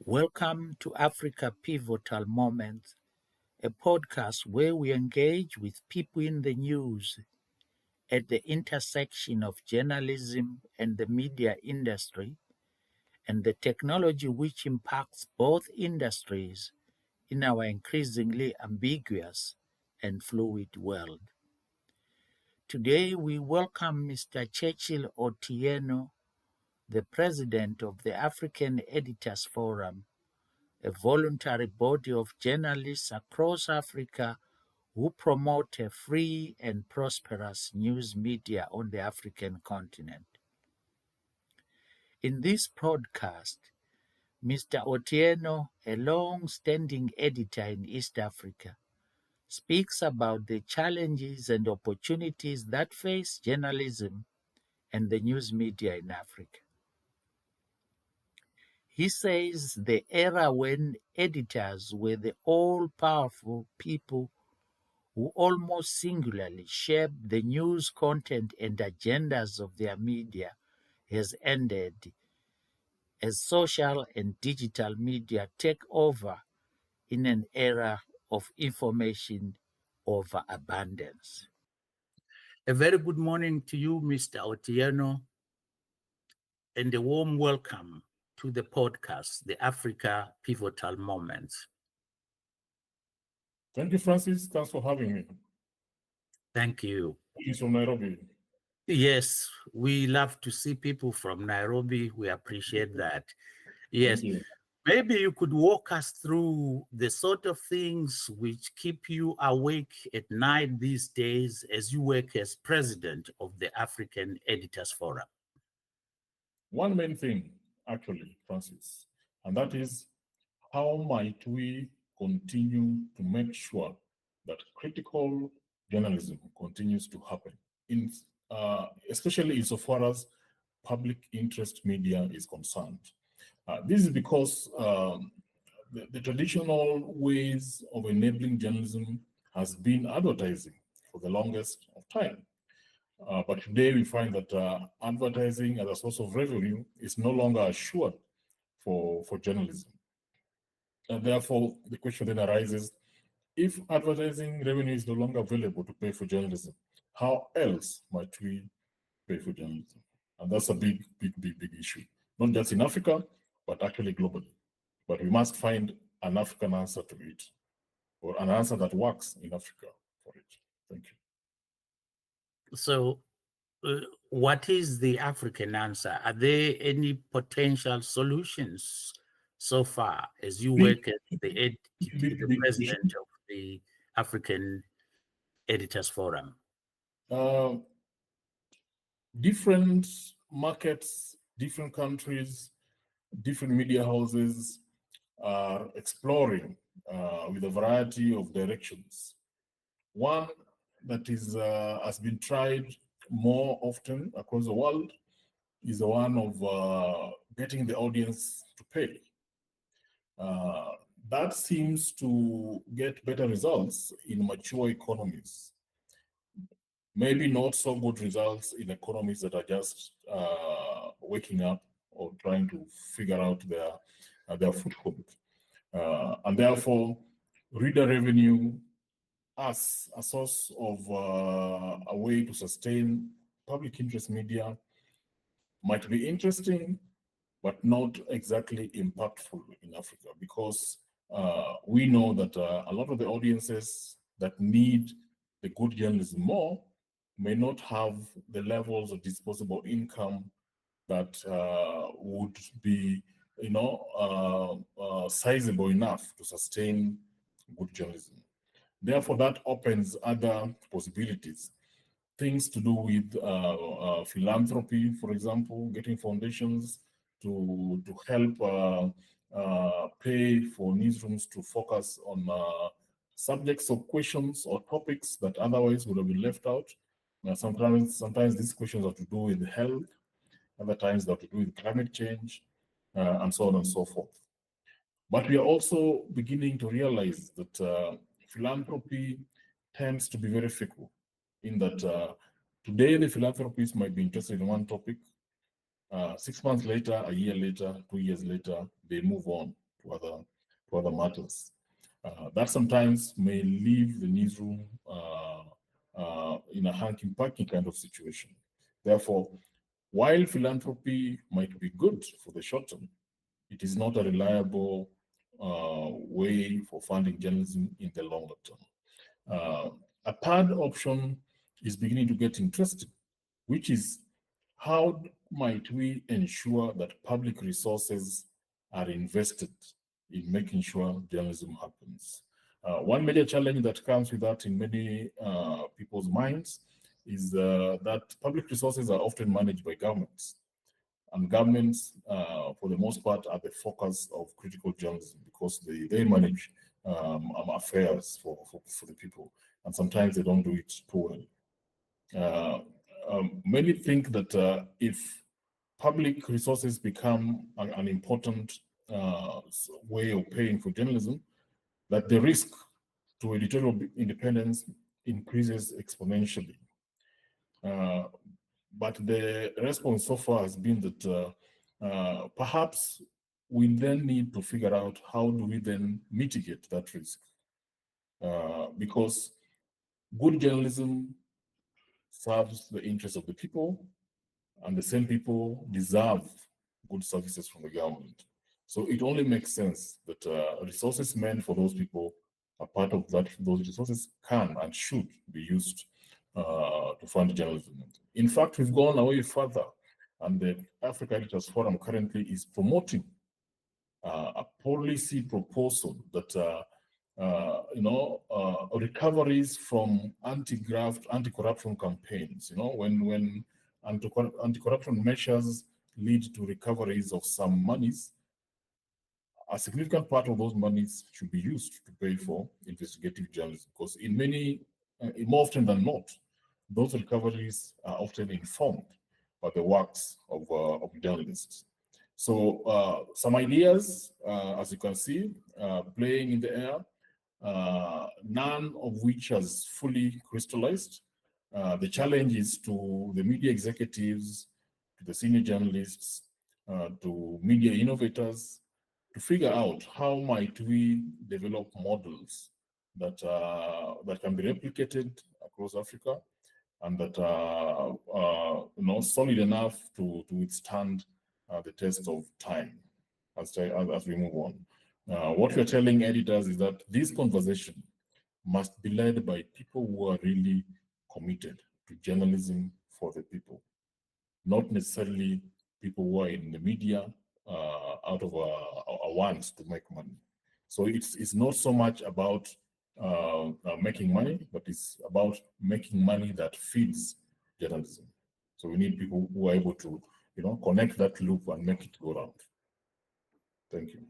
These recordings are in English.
Welcome to Africa Pivotal Moments, a podcast where we engage with people in the news at the intersection of journalism and the media industry and the technology which impacts both industries in our increasingly ambiguous and fluid world. Today we welcome Mr. Churchill Otieno, the president of the African Editors Forum, a voluntary body of journalists across Africa who promote a free and prosperous news media on the African continent. In this podcast, Mr. Otieno, a long-standing editor in East Africa, speaks about the challenges and opportunities that face journalism and the news media in Africa. He says the era when editors were the all-powerful people who almost singularly shaped the news content and agendas of their media has ended as social and digital media take over in an era of information overabundance. A very good morning to you, Mr. Otieno, and a warm welcome to the podcast, The Africa Pivotal Moments. Thank you, Francis. Thanks for having me. Thank you. He's from Nairobi. Yes, we love to see people from Nairobi. We appreciate that. Yes. Maybe you could walk us through the sort of things which keep you awake at night these days as you work as president of the African Editors Forum. One main thing, actually, Francis, and that is how might we continue to make sure that critical journalism continues to happen, especially insofar as public interest media is concerned. This is because the traditional ways of enabling journalism has been advertising for the longest of time. But today we find that advertising as a source of revenue is no longer assured for journalism. And therefore, the question then arises, if advertising revenue is no longer available to pay for journalism, how else might we pay for journalism? And that's a big issue, not just in Africa, but actually globally. But we must find an African answer to it, or an answer that works in Africa for it. Thank you. So, what is the African answer? Are there any potential solutions so far as you work as the president of the African Editors Forum? Different markets, different countries, different media houses are exploring with a variety of directions. One that is has been tried more often across the world is the one of getting the audience to pay. That seems to get better results in mature economies. Maybe not so good results in economies that are just waking up or trying to figure out their foothold. And therefore, reader revenue as a source of a way to sustain public interest media might be interesting, but not exactly impactful in Africa, because we know that a lot of the audiences that need the good journalism more may not have the levels of disposable income that would be, sizable enough to sustain good journalism. Therefore, that opens other possibilities. Things to do with philanthropy, for example, getting foundations to help pay for newsrooms to focus on subjects or questions or topics that otherwise would have been left out. Sometimes these questions have to do with health, other times they have to do with climate change, and so on and so forth. But we are also beginning to realize that philanthropy tends to be very fickle, in that today the philanthropists might be interested in one topic, 6 months later, a year later, 2 years later, they move on. to other matters. That sometimes may leave the newsroom in a hanky panky kind of situation. Therefore, while philanthropy might be good for the short term, it is not a reliable way for funding journalism in the longer term. A third option is beginning to get interesting, which is how might we ensure that public resources are invested in making sure journalism happens? One major challenge that comes with that in many people's minds is that public resources are often managed by governments. And governments, for the most part, are the focus of critical journalism because they manage affairs for the people. And sometimes they don't do it too well. Many think that if public resources become an important way of paying for journalism, that the risk to editorial independence increases exponentially. But the response so far has been that perhaps we then need to figure out how do we then mitigate that risk. Because good journalism serves the interests of the people, and the same people deserve good services from the government. So it only makes sense that resources meant for those people, a part of that, those resources can and should be used to fund journalism. In fact, we've gone away further, and the Africa Editors Forum currently is promoting a policy proposal that recoveries from anti-graft, anti-corruption campaigns. When anti-corruption measures lead to recoveries of some monies, a significant part of those monies should be used to pay for investigative journalism, because in many, more often than not, those recoveries are often informed by the works of journalists. So some ideas, as you can see, playing in the air, none of which has fully crystallized. The challenge is to the media executives, to the senior journalists, to media innovators, to figure out how might we develop models that that can be replicated across Africa, and that are solid enough to withstand the test of time as we move on. What we're telling editors is that this conversation must be led by people who are really committed to journalism for the people, not necessarily people who are in the media out of a want to make money. So it's not so much about making money, but it's about making money that feeds journalism. So we need people who are able to, connect that loop and make it go round. Thank you.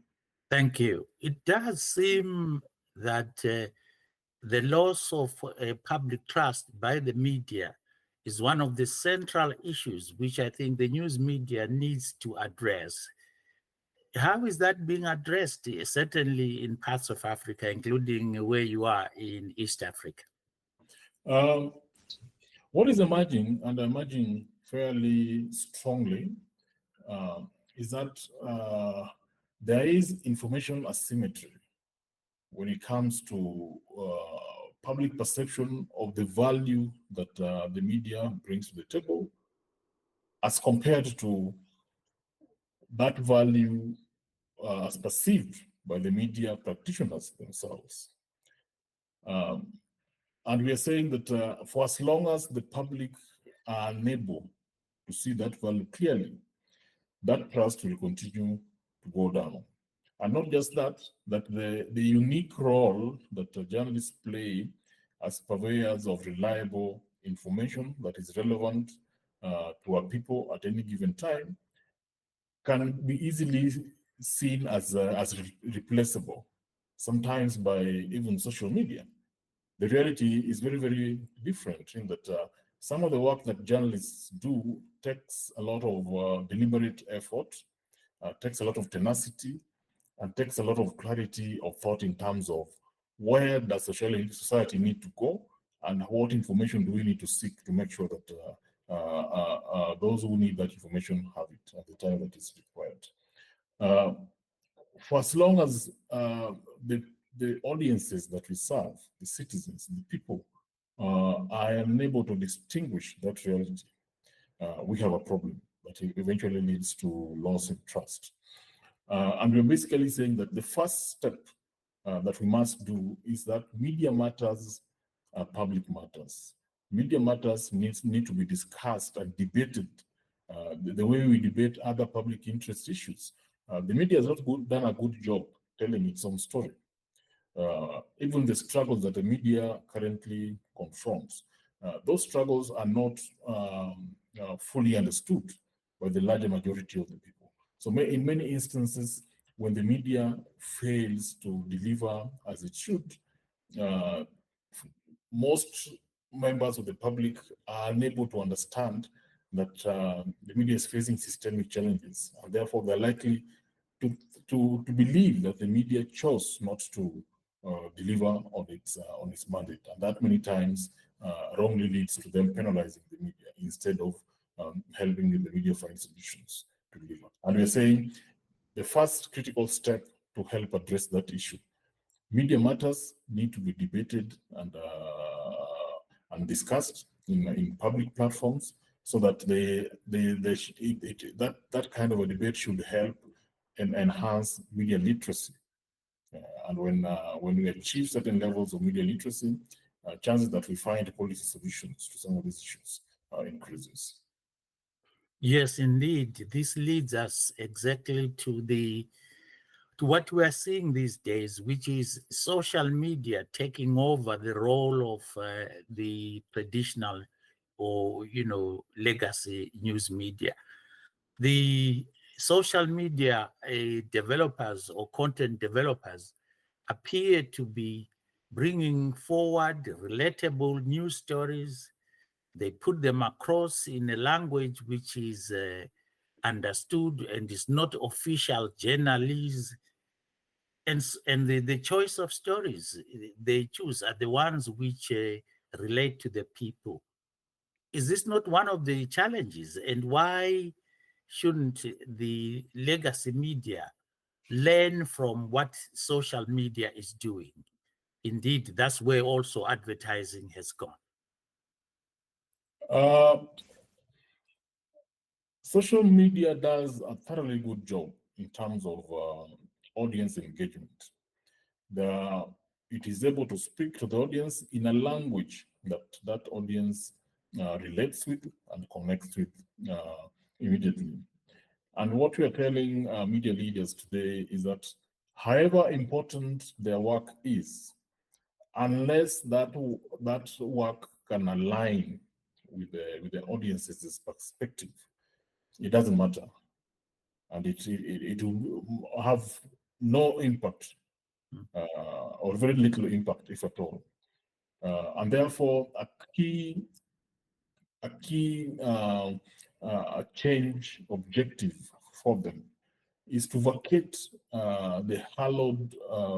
Thank you. It does seem that the loss of public trust by the media is one of the central issues which I think the news media needs to address. How is that being addressed, certainly in parts of Africa, including where you are in East Africa? Um, what is emerging, and emerging fairly strongly, is that there is information asymmetry when it comes to public perception of the value that the media brings to the table as compared to that value as perceived by the media practitioners themselves. And we are saying that for as long as the public are unable to see that value clearly, that trust will continue to go down. And not just that, that the unique role that journalists play as purveyors of reliable information that is relevant to our people at any given time can be easily seen as replaceable, sometimes by even social media. The reality is very, very different in that some of the work that journalists do takes a lot of deliberate effort, takes a lot of tenacity, and takes a lot of clarity of thought in terms of where does society need to go, and what information do we need to seek to make sure that those who need that information have it at the time that is required. for as long as the audiences that we serve, the citizens, the people, are unable to distinguish that reality, we have a problem that eventually leads to loss in trust. And we're basically saying that the first step that we must do is that media matters are public matters. Media matters need to be discussed and debated the way we debate other public interest issues. The media has not done a good job telling its own story. Even the struggles that the media currently confronts, those struggles are not fully understood by the larger majority of the people. So in many instances, when the media fails to deliver as it should, uh, most members of the public are unable to understand that the media is facing systemic challenges, and therefore they're likely to, to believe that the media chose not to deliver on its mandate, and that many times wrongly leads to them penalizing the media instead of helping the media find solutions to deliver. And we're saying the first critical step to help address that issue, media matters need to be debated and discussed in public platforms, so that that kind of a debate should help and enhance media literacy. And when we achieve certain levels of media literacy, chances that we find policy solutions to some of these issues increases. Yes, indeed. This leads us exactly to what we are seeing these days, which is social media taking over the role of the traditional or legacy news media. The social media developers or content developers appear to be bringing forward relatable news stories. They put them across in a language which is understood and is not official journalism. And the choice of stories they choose are the ones which relate to the people. Is this not one of the challenges? And why shouldn't the legacy media learn from what social media is doing? Indeed, that's where also advertising has gone. Uh, Social media does a thoroughly good job in terms of audience engagement. The, it is able to speak to the audience in a language that that audience relates with and connects with immediately. And what we are telling media leaders today is that however important their work is, unless that work can align with the audience's perspective, it doesn't matter, and it will have no impact or very little impact, if at all. And therefore, a change objective for them is to vacate the hallowed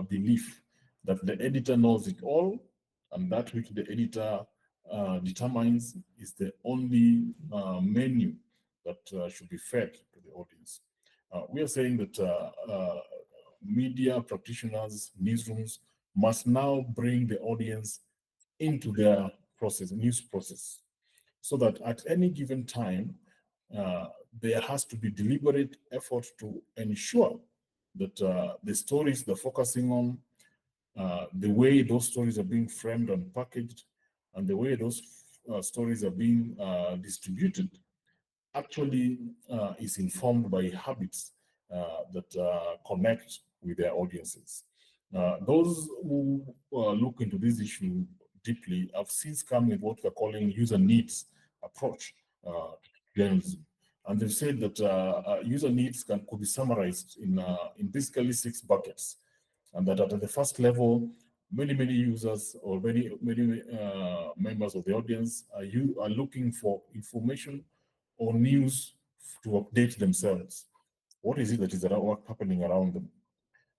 belief that the editor knows it all, and that which the editor determines is the only menu that should be fed to the audience. We are saying that media practitioners, newsrooms must now bring the audience into their process, news process, so that at any given time, uh, there has to be deliberate effort to ensure that the stories they're focusing on, the way those stories are being framed and packaged, and the way those stories are being distributed actually is informed by habits that connect with their audiences. Those who look into this issue deeply have since come with what we're calling user needs approach to journalism. And they've said that user needs could be summarized in basically 6 buckets. And that at the first level, many users or many members of the audience are looking for information or news to update themselves. What is it that is happening around them?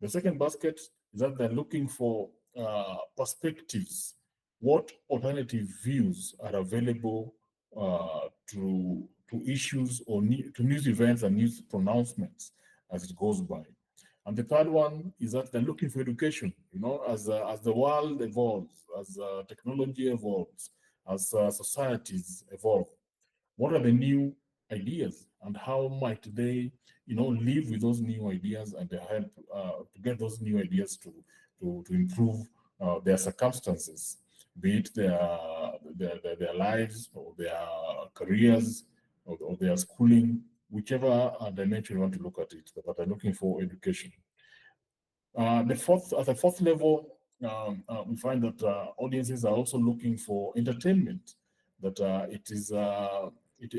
The second basket is that they're looking for perspectives. What alternative views are available to issues or to news events and news pronouncements as it goes by? And the third one is that they're looking for education, as the world evolves, as technology evolves, as societies evolve. What are the new ideas, and how might they, live with those new ideas, and they help to get those new ideas to improve their circumstances, be it their lives or their careers or their schooling, whichever dimension you want to look at it, but they're looking for education. At the fourth level, we find that audiences are also looking for entertainment. That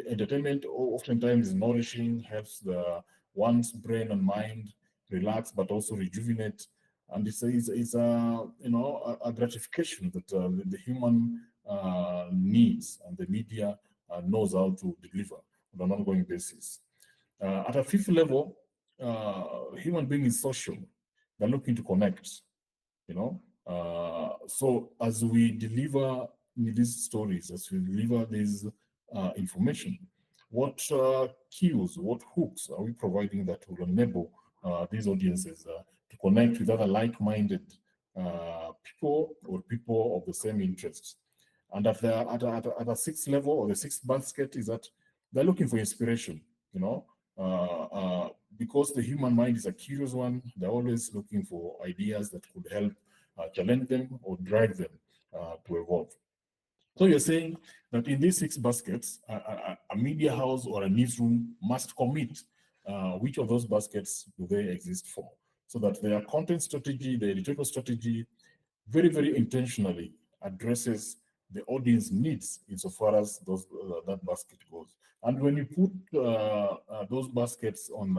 entertainment oftentimes is nourishing, helps one's brain and mind relax, but also rejuvenate. And it's a gratification that the human needs, and the media knows how to deliver on an ongoing basis. At a fifth level, human being is social. They're looking to connect, you know. So as we deliver these stories, as we deliver this information, what cues, what hooks are we providing that will enable these audiences to connect with other like-minded people, or people of the same interests? And at a sixth level, or the sixth basket, is that they're looking for inspiration, you know. Because the human mind is a curious one, they're always looking for ideas that could help challenge them or drive them to evolve. So you're saying that in these six baskets, a media house or a newsroom must commit which of those baskets do they exist for, so that their content strategy, their editorial strategy, very, very intentionally addresses the audience needs insofar as that basket goes. And when you put those baskets on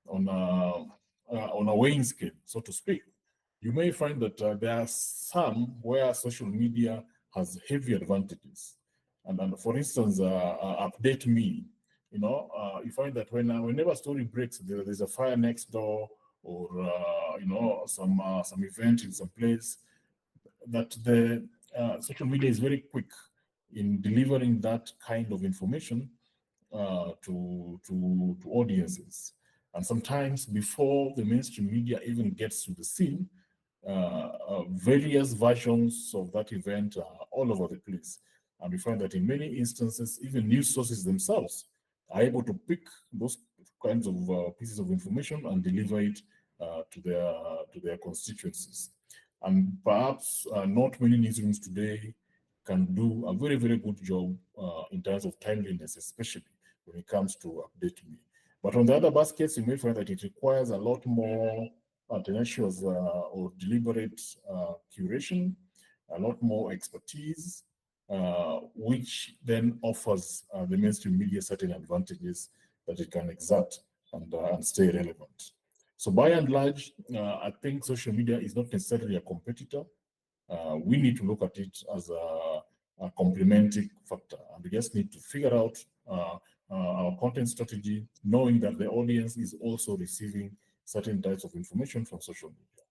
on a weighing scale, so to speak, you may find that there are some where social media has heavy advantages. And for instance, update me. You find that whenever a story breaks, there's a fire next door, or some event in some place, that the social media is very quick in delivering that kind of information to audiences. And sometimes before the mainstream media even gets to the scene, various versions of that event are all over the place. And we find that in many instances, even news sources themselves are able to pick those kinds of pieces of information and deliver it to their constituencies. And perhaps not many newsrooms today can do a very, very good job in terms of timeliness, especially when it comes to update me. But on the other baskets, you may find that it requires a lot more tenacious or deliberate curation, a lot more expertise, which then offers the mainstream media certain advantages that it can exert and stay relevant. So by and large, I think social media is not necessarily a competitor. We need to look at it as a complementary factor, and we just need to figure out our content strategy, knowing that the audience is also receiving certain types of information from social media.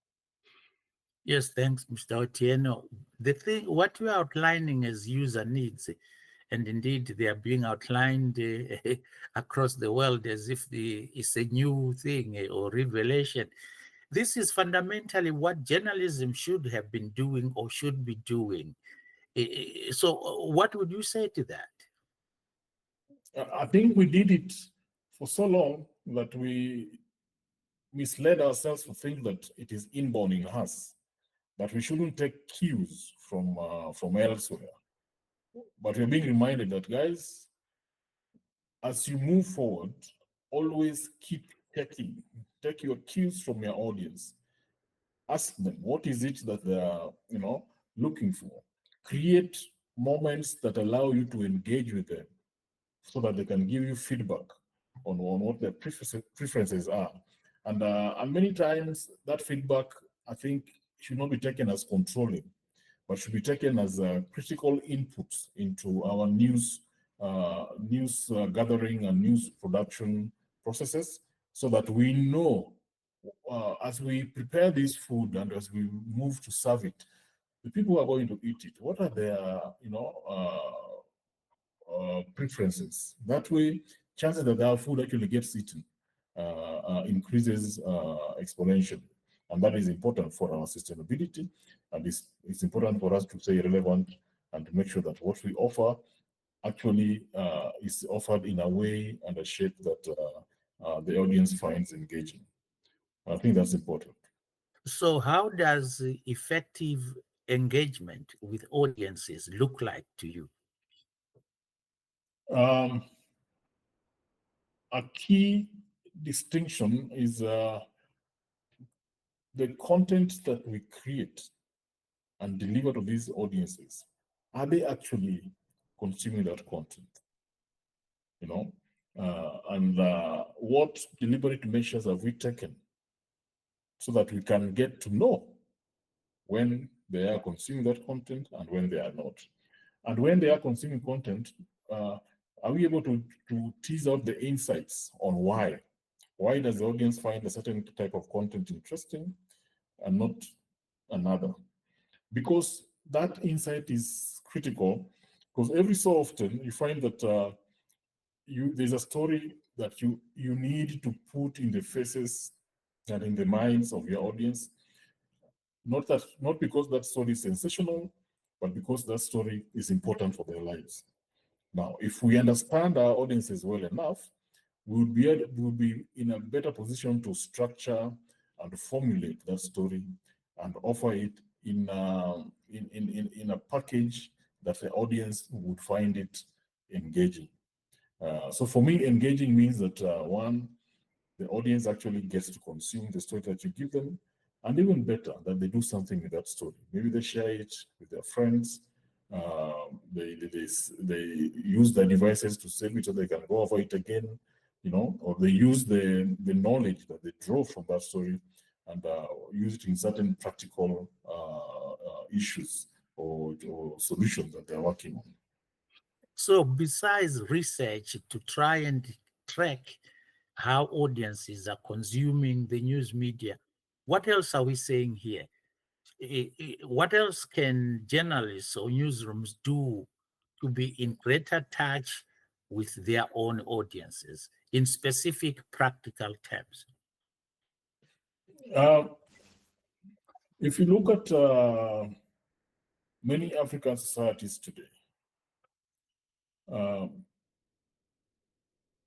Yes, thanks, Mr. Otieno. What we are outlining as user needs, and indeed they are being outlined across the world as if it's a new thing or revelation. This is fundamentally what journalism should have been doing or should be doing. So, what would you say to that? I think we did it for so long that we misled ourselves to think that it is inborn in us, that we shouldn't take cues from elsewhere. But we're being reminded that, guys, as you move forward, always keep take your cues from your audience. Ask them what is it that they are, looking for. Create moments that allow you to engage with them, so that they can give you feedback on what their preferences are. And many times that feedback, I think, should not be taken as controlling, but should be taken as critical inputs into our news gathering and news production processes, so that we know, as we prepare this food and as we move to serve it, the people who are going to eat it, what are their preferences. That way, chances that our food actually gets eaten increases exponentially. And that is important for our sustainability. And it's important for us to stay relevant and to make sure that what we offer actually is offered in a way and a shape that the audience finds engaging. I think that's important. So, how does effective engagement with audiences look like to you? Um, a key distinction is the content that we create and deliver to these audiences. Are they actually consuming that content? You know, and what deliberate measures have we taken so that we can get to know when they are consuming that content and when they are not? And when they are consuming content, are we able to tease out the insights on why? Why does the audience find a certain type of content interesting and not another? Because that insight is critical, because every so often you find that there's a story that you need to put in the faces and in the minds of your audience. Not because that story is sensational, but because that story is important for their lives. Now, if we understand our audiences well enough, we would be in a better position to structure and formulate that story and offer it in a package that the audience would find it engaging. So for me, engaging means that one, the audience actually gets to consume the story that you give them, and even better, that they do something with that story. Maybe they share it with their friends. They use their devices to save it so they can go over it again, or they use the knowledge that they draw from that story and use it in certain practical issues or solutions that they're working on. So, besides research to try and track how audiences are consuming the news media, what else are we saying here? What else can journalists or newsrooms do to be in greater touch with their own audiences in specific practical terms? Uh, if you look at many African societies today, uh,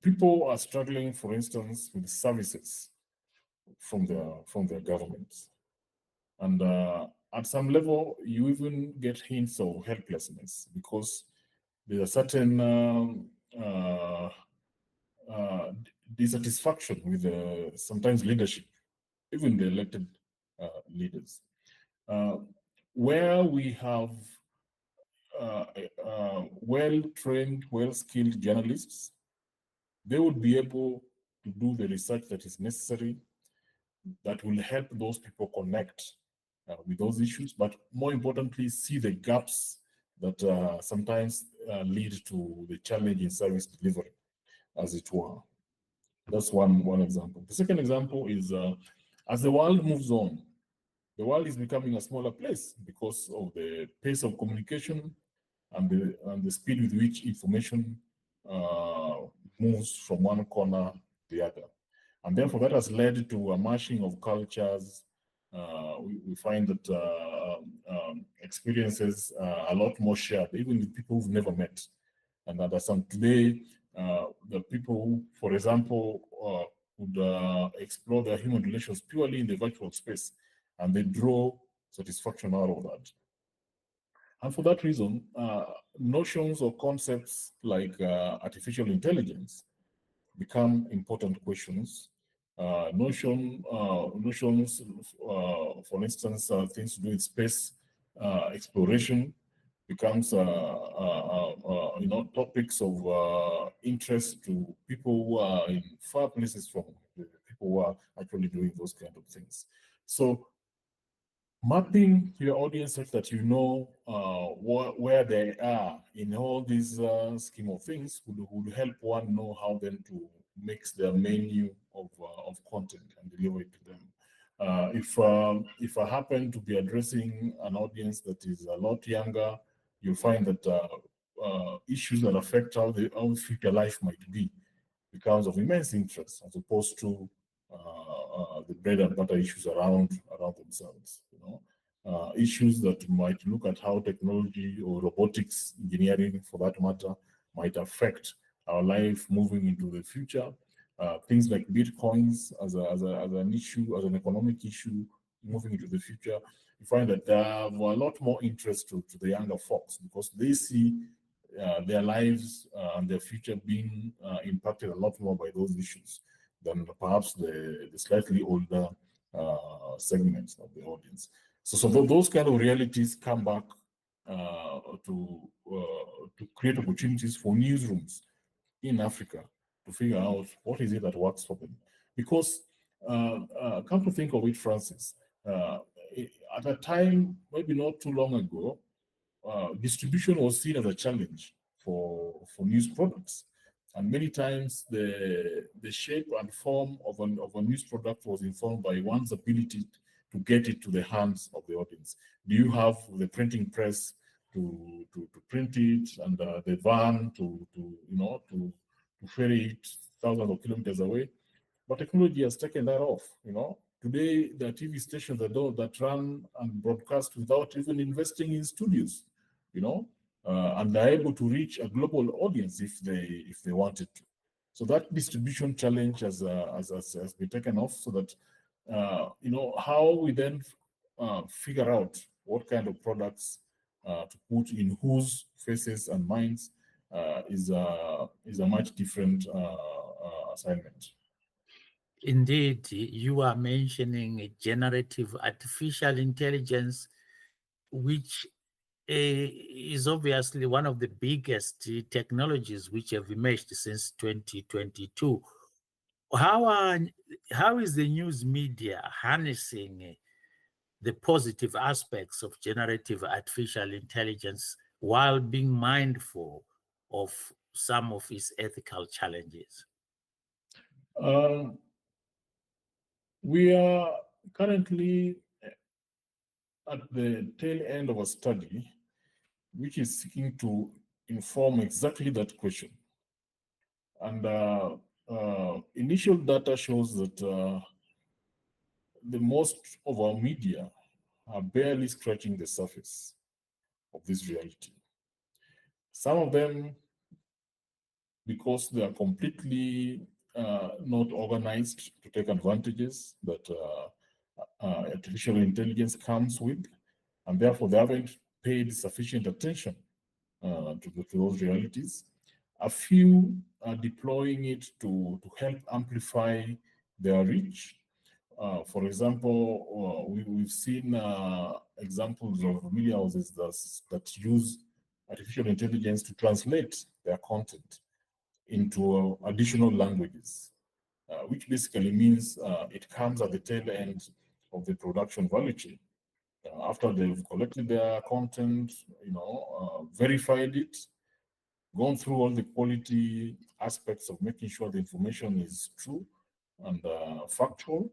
people are struggling, for instance, with services from their governments, and at some level, you even get hints of helplessness because there's a certain dissatisfaction with sometimes leadership, even the elected leaders, uh, where we have uh, well-trained, well-skilled journalists. They would be able to do the research that is necessary that will help those people connect with those issues, but more importantly, see the gaps that sometimes lead to the challenge in service delivery, as it were. That's one example. The second example is as the world moves on, the world is becoming a smaller place because of the pace of communication and the speed with which information uh, moves from one corner to the other. And therefore, that has led to a mashing of cultures. We find that experiences are a lot more shared, even with people who've never met. And that some today, the people who, for example, would explore their human relations purely in the virtual space, and they draw satisfaction out of that. And for that reason, notions or concepts like artificial intelligence become important questions. Notions, for instance, things to do with space exploration becomes, topics of interest to people who are in far places from the people who are actually doing those kind of things. So mapping your audience such that you know where they are in all these scheme of things would help one know how then to mix their menu of content and deliver it to them. If I happen to be addressing an audience that is a lot younger, you'll find that issues that affect how future life might be becomes of immense interest as opposed to the bread and butter issues around themselves. Issues that might look at how technology or robotics, engineering, for that matter, might affect our life moving into the future. Things like bitcoins as an issue, as an economic issue moving into the future, you find that there are a lot more interest to the younger folks because they see their lives and their future being impacted a lot more by those issues than perhaps the slightly older segments of the audience. So those kind of realities come back to create opportunities for newsrooms in Africa to figure out what is it that works for them. Because come to think of it, Francis, at a time maybe not too long ago, distribution was seen as a challenge for news products. And many times the shape and form of a news product was informed by one's ability to get it to the hands of the audience. Do you have the printing press to print it and the van to ferry it thousands of kilometers away? But technology has taken that off. Today there are TV stations that run and broadcast without even investing in studios. And they're able to reach a global audience if they wanted to. So that distribution challenge has been taken off, so that how we then figure out what kind of products to put in whose faces and minds is a much different assignment. Indeed, you are mentioning generative artificial intelligence, which is obviously one of the biggest technologies which have emerged since 2022. How is the news media harnessing the positive aspects of generative artificial intelligence while being mindful of some of its ethical challenges? We are currently at the tail end of a study which is seeking to inform exactly that question. And initial data shows that the most of our media are barely scratching the surface of this reality. Some of them, because they are completely not organized to take advantages that artificial intelligence comes with, and therefore they haven't paid sufficient attention to those realities. A few are deploying it to help amplify their reach. For example, we've seen examples of media houses that use artificial intelligence to translate their content into additional languages, which basically means it comes at the tail end of the production value chain. After they've collected their content, verified it, gone through all the quality aspects of making sure the information is true and factual,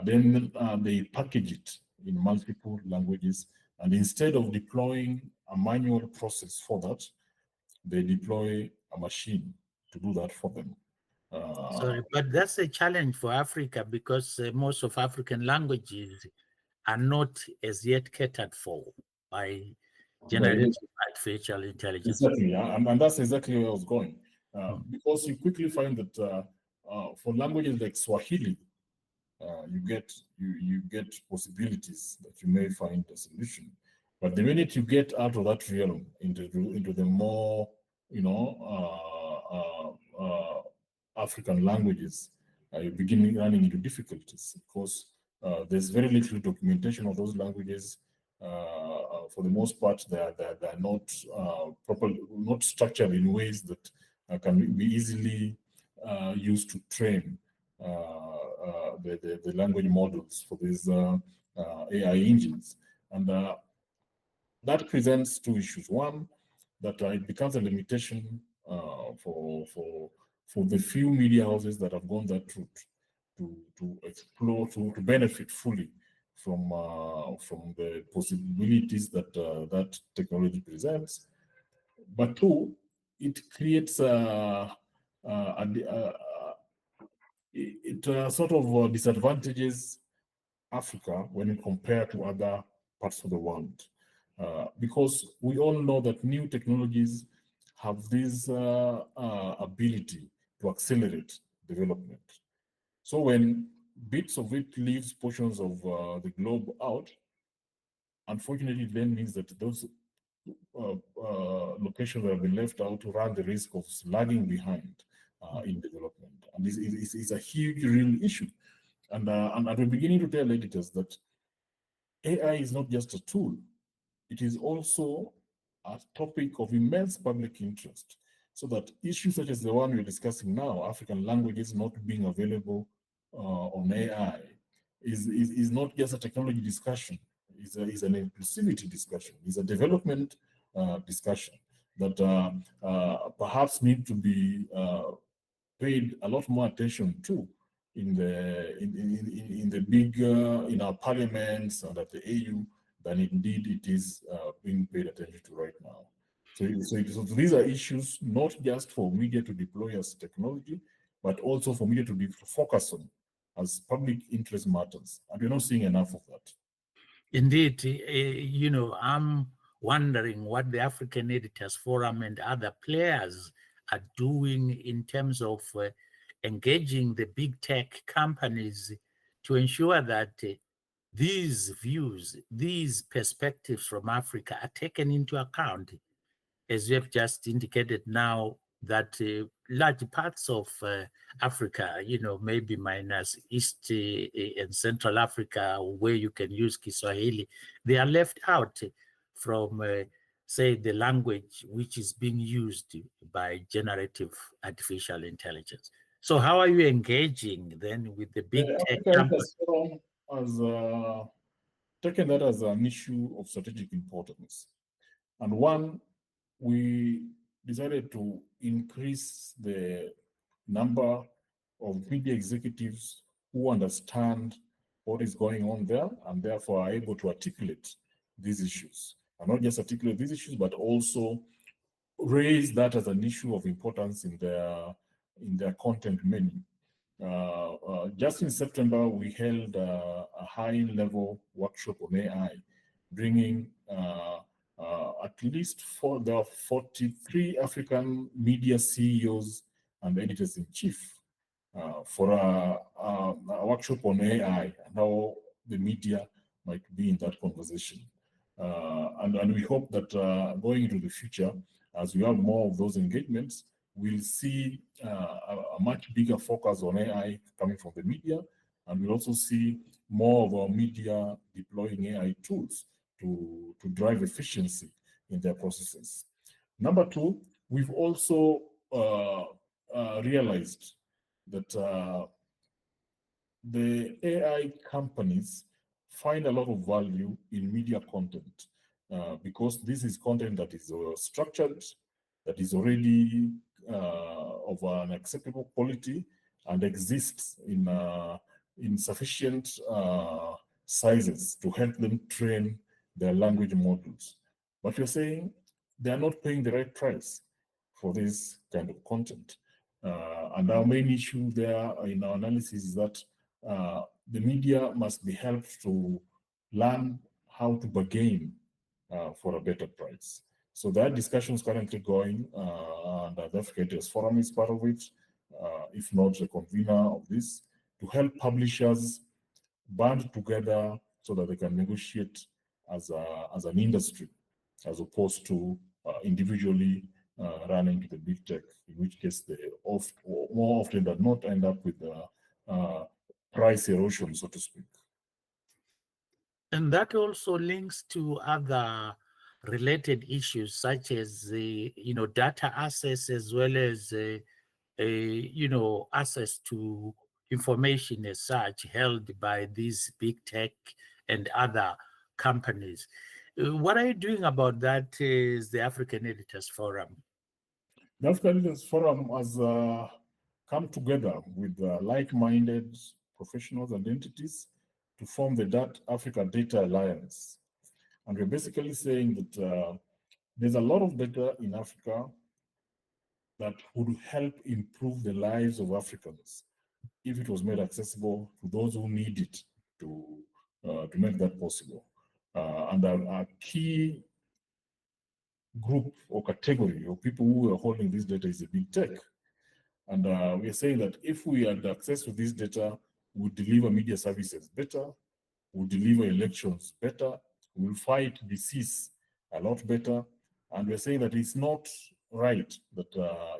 then they package it in multiple languages. And instead of deploying a manual process for that, they deploy a machine to do that for them. Sorry, but that's a challenge for Africa because most of African languages are not as yet catered for by generative artificial intelligence. Exactly, and that's exactly where I was going. Because you quickly find that for languages like Swahili, you get possibilities that you may find a solution. But the minute you get out of that realm into the more African languages, you begin running into difficulties because there's very little documentation of those languages. For the most part, they're not properly, not structured in ways that can be easily used to train the language models for these AI engines. And that presents two issues. One, that it becomes a limitation for the few media houses that have gone that route to explore, to benefit fully from the possibilities that that technology presents. But two, it creates and it sort of disadvantages Africa when you compare to other parts of the world. Because we all know that new technologies have this ability to accelerate development. So when bits of it leaves portions of the globe out, unfortunately, it then means that those locations that have been left out run the risk of lagging behind in development. And it's a huge, real issue. And we're beginning to tell editors that AI is not just a tool, it is also a topic of immense public interest. So that issues such as the one we're discussing now, African languages not being available on AI, is not just a technology discussion, is an inclusivity discussion, is a development discussion that perhaps need to be paid a lot more attention to in the big in our parliaments and at the AU than indeed it is being paid attention to right now. So these are issues not just for media to deploy as technology, but also for media to focus on as public interest matters. And we're not seeing enough of that. Indeed, I'm wondering what the African Editors Forum and other players are doing in terms of engaging the big tech companies to ensure that these views, these perspectives from Africa are taken into account. As you have just indicated now, that large parts of Africa, maybe minus East and Central Africa, where you can use Kiswahili, they are left out from, say, the language which is being used by generative artificial intelligence. So how are you engaging then with the big The tech Africa companies? Editors Forum has taken that as an issue of strategic importance. And one, we decided to increase the number of media executives who understand what is going on there and therefore are able to articulate these issues. And not just articulate these issues, but also raise that as an issue of importance in their content menu. Just in September, we held a high-level workshop on AI, bringing at least there are 43 African media CEOs and editors-in-chief for a workshop on AI and how the media might be in that conversation. And we hope that going into the future, as we have more of those engagements, we'll see a much bigger focus on AI coming from the media, and we'll also see more of our media deploying AI tools to drive efficiency in their processes. Number two, we've also realized that the AI companies find a lot of value in media content because this is content that is structured, that is already of an acceptable quality and exists in sufficient sizes to help them train their language models. But you're saying they are not paying the right price for this kind of content. And our main issue there in our analysis is that the media must be helped to learn how to bargain for a better price. So that discussion is currently going, and the Africa Editors Forum is part of it, if not the convener of this, to help publishers band together so that they can negotiate as an industry, as opposed to individually running to the big tech, in which case they more often than not end up with price erosion, so to speak. And that also links to other related issues such as data access, as well as access to information as such held by these big tech and other companies. What are you doing about that? Is the African Editors Forum? The African Editors Forum has come together with like-minded professionals and entities to form the Africa Data Alliance. And we're basically saying that there's a lot of data in Africa that would help improve the lives of Africans if it was made accessible to those who need it to make that possible. And a key group or category of people who are holding this data is the big tech. And we are saying that if we had access to this data, we would deliver media services better, we would deliver elections better, we will fight disease a lot better. And we're saying that it's not right that, uh,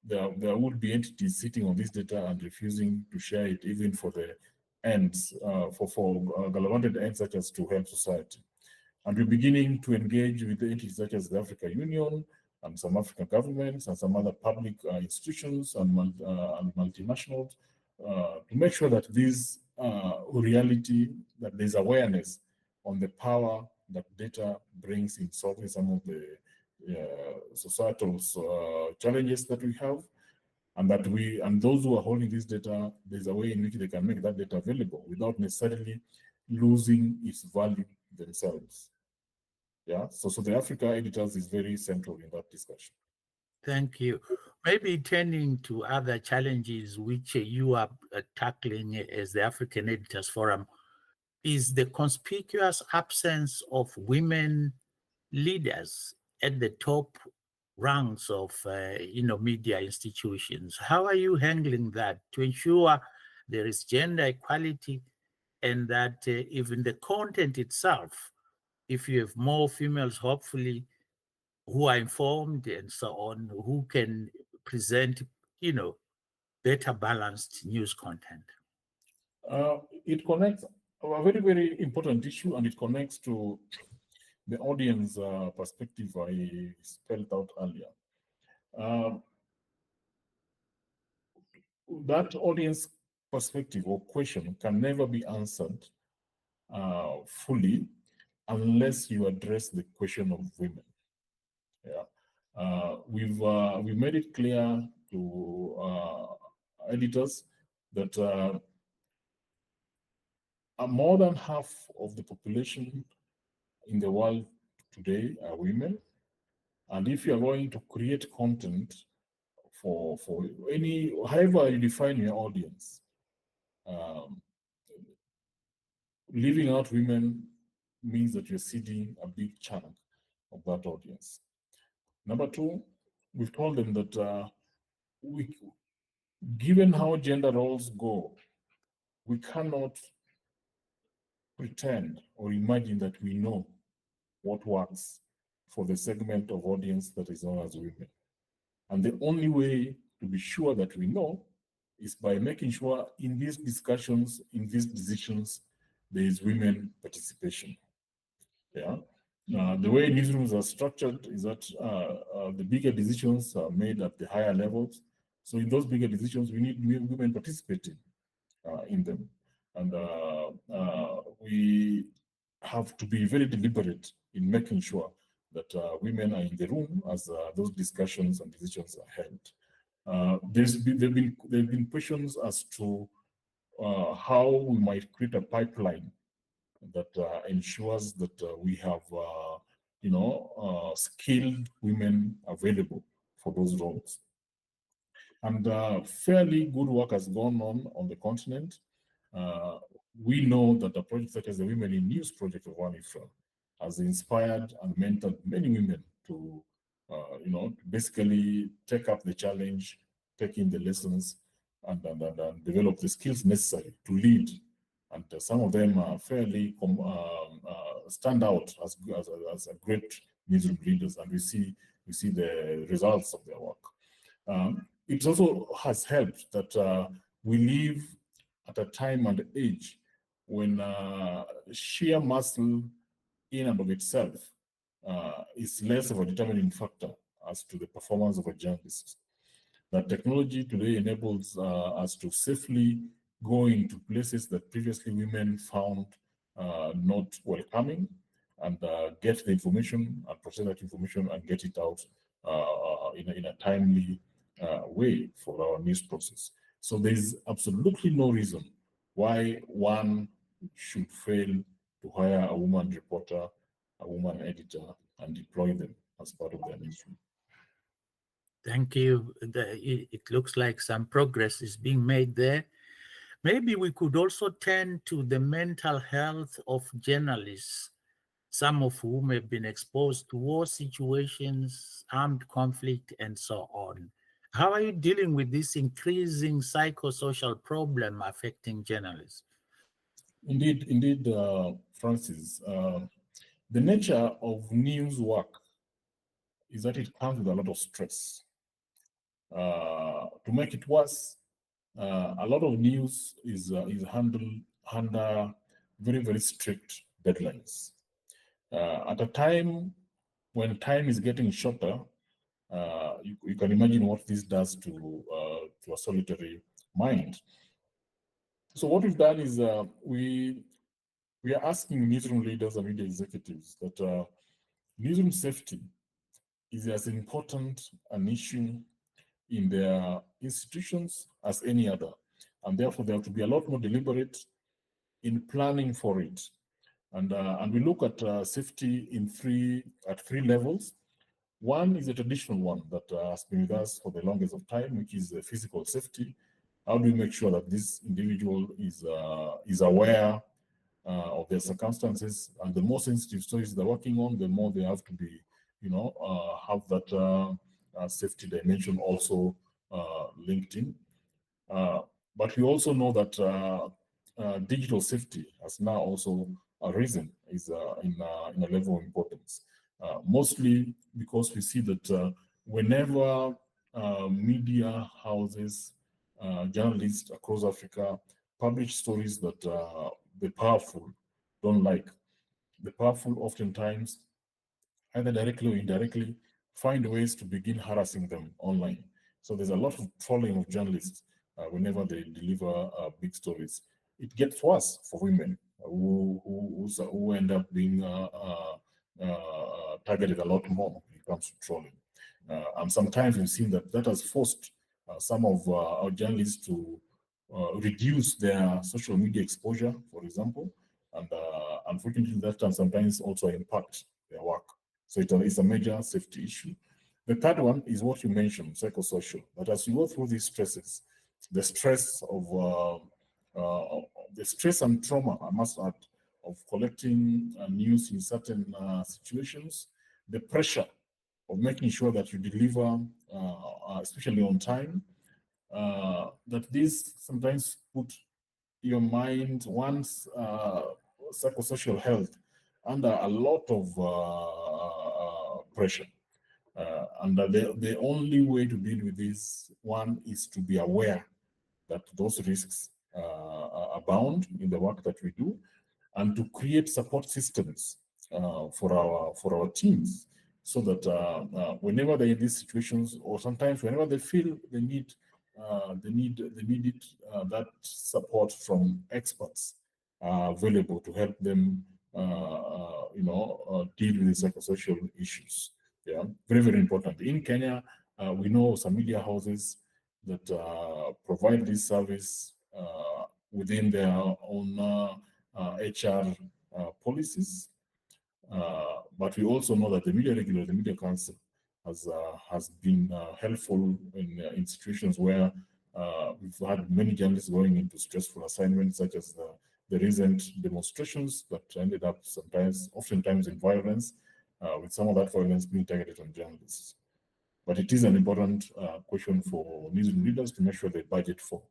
there would be entities sitting on this data and refusing to share it, even for the ends, for galvanted ends such as to help society. And we're beginning to engage with entities such as the African Union and some African governments and some other public institutions and multinationals to make sure that this reality, that there's awareness on the power that data brings in solving some of the societal challenges that we have, and that those who are holding this data, there's a way in which they can make that data available without necessarily losing its value themselves. Yeah, so the Africa editors is very central in that discussion. Thank you. Maybe turning to other challenges which you are tackling as the African Editors Forum is the conspicuous absence of women leaders at the top ranks of media institutions. How are you handling that to ensure there is gender equality and that even the content itself, if you have more females, hopefully, who are informed and so on, who can present, better balanced news content? It connects a very, very important issue, and it connects to the audience perspective I spelled out earlier. Um, that audience perspective or question can never be answered fully unless you address the question of women. Yeah, we've made it clear to editors that more than half of the population in the world today are women, and if you are going to create content for any, however you define your audience, um, leaving out women means that you're ceding a big chunk of that audience. Number two, we've told them that given how gender roles go, we cannot pretend or imagine that we know what works for the segment of audience that is known as women. And the only way to be sure that we know is by making sure in these discussions, in these decisions, there is women participation. Yeah. The way newsrooms are structured is that the bigger decisions are made at the higher levels. So in those bigger decisions, we need women participating in them. And we have to be very deliberate in making sure that women are in the room as those discussions and decisions are held. There have been questions as to how we might create a pipeline that ensures that we have, skilled women available for those roles. And fairly good work has gone on the continent. We know that a project such as the Women in News project of WANIFRA has inspired and mentored many women to, basically take up the challenge, take in the lessons, and develop the skills necessary to lead. And some of them are fairly stand out as a great newsroom leaders, and we see the results of their work. It also has helped that we live at a time and age when sheer muscle in and of itself is less of a determining factor as to the performance of a journalist. That technology today enables us to safely go into places that previously women found not welcoming, and get the information and process that information and get it out in a timely way for our news process. So there's absolutely no reason why one should fail to hire a woman reporter, a woman editor, and deploy them as part of their newsroom. Thank you. It looks like some progress is being made there. Maybe we could also turn to the mental health of journalists, some of whom have been exposed to war situations, armed conflict, and so on. How are you dealing with this increasing psychosocial problem affecting journalists? Indeed, Francis. The nature of news work is that it comes with a lot of stress. To make it worse, a lot of news is handled under very strict deadlines. At a time when time is getting shorter, you can imagine what this does to a solitary mind. So what we've done is we are asking newsroom leaders and media executives that newsroom safety is as important an issue in their institutions as any other, and therefore they have to be a lot more deliberate in planning for it. And we look at safety at three levels. One is a traditional one that has been with us for the longest of time, which is physical safety. How do we make sure that this individual is aware of their circumstances, and the more sensitive stories they're working on, the more they have to be, have that safety dimension also linked in. But we also know that digital safety has now also risen is in a level of importance, mostly because we see that whenever media houses, journalists across Africa publish stories that the powerful don't like, the powerful oftentimes, either directly or indirectly, find ways to begin harassing them online. So there's a lot of trolling of journalists whenever they deliver big stories. It gets worse for women who end up being targeted a lot more when it comes to trolling. And sometimes we've seen that that has forced some of our journalists to reduce their social media exposure, for example, and unfortunately that can sometimes also impact their work. So it's a major safety issue. The third one is what you mentioned, psychosocial. That as you go through these stresses, the stress of the stress and trauma, I must add, of collecting news in certain situations, the pressure of making sure that you deliver, especially on time, that these sometimes put your mind, one's psychosocial health, under a lot of pressure. And the only way to deal with this one is to be aware that those risks abound in the work that we do, and to create support systems for our teams, so that whenever they're in these situations, or sometimes whenever they feel they need that support from experts available to help them deal with the psychosocial issues. Yeah, very important. In Kenya, we know some media houses that provide this service within their own HR policies. But we also know that the media regulator, the media council, has been helpful in situations where we've had many journalists going into stressful assignments, such as the recent demonstrations that ended up oftentimes in violence, with some of that violence being targeted on journalists. But it is an important question for newsroom leaders to make sure they budget for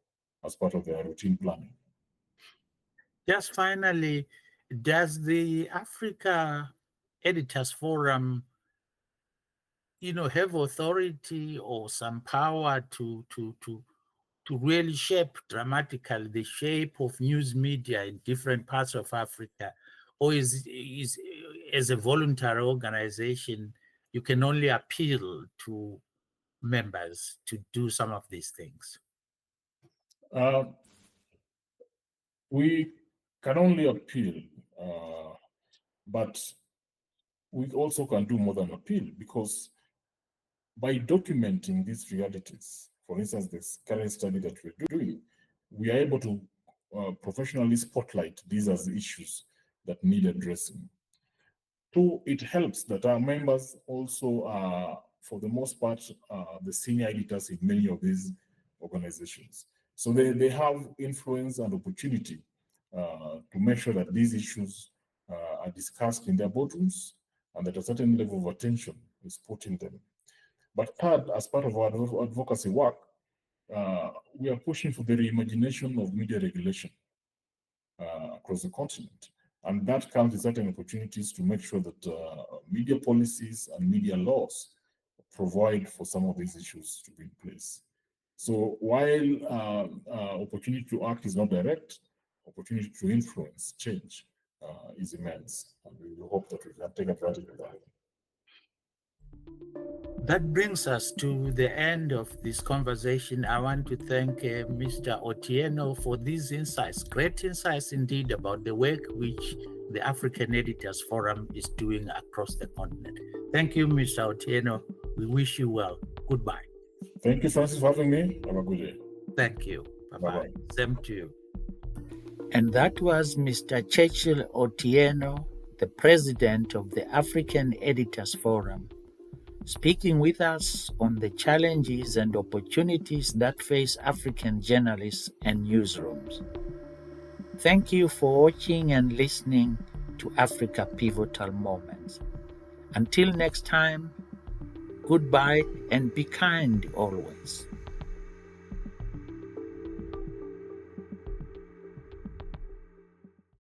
as part of their routine planning. Just finally, does the Africa Editors Forum, have authority or some power to really shape dramatically the shape of news media in different parts of Africa? Or is as a voluntary organization, you can only appeal to members to do some of these things? Uh, we can only appeal, but we also can do more than appeal, because by documenting these realities, for instance, this current study that we're doing, we are able to professionally spotlight these as issues that need addressing. Two, it helps that our members also are for the most part, the senior editors in many of these organizations. So they have influence and opportunity to make sure that these issues are discussed in their boardrooms and that a certain level of attention is put in them. But third, as part of our advocacy work, we are pushing for the reimagination of media regulation across the continent. And that comes with certain opportunities to make sure that media policies and media laws provide for some of these issues to be in place. So while opportunity to act is not direct, opportunity to influence change is immense. And we hope that we can take advantage of that. That brings us to the end of this conversation. I want to thank Mr. Otieno for these insights, great insights indeed about the work which the African Editors Forum is doing across the continent. Thank you, Mr. Otieno. We wish you well. Goodbye. Thank you, Francis, for having me. Have a good day. Thank you. Bye-bye. Bye-bye. Same to you. And that was Mr. Churchill Otieno, the president of the African Editors Forum, speaking with us on the challenges and opportunities that face African journalists and newsrooms. Thank you for watching and listening to Africa Pivotal Moments. Until next time, goodbye and be kind always.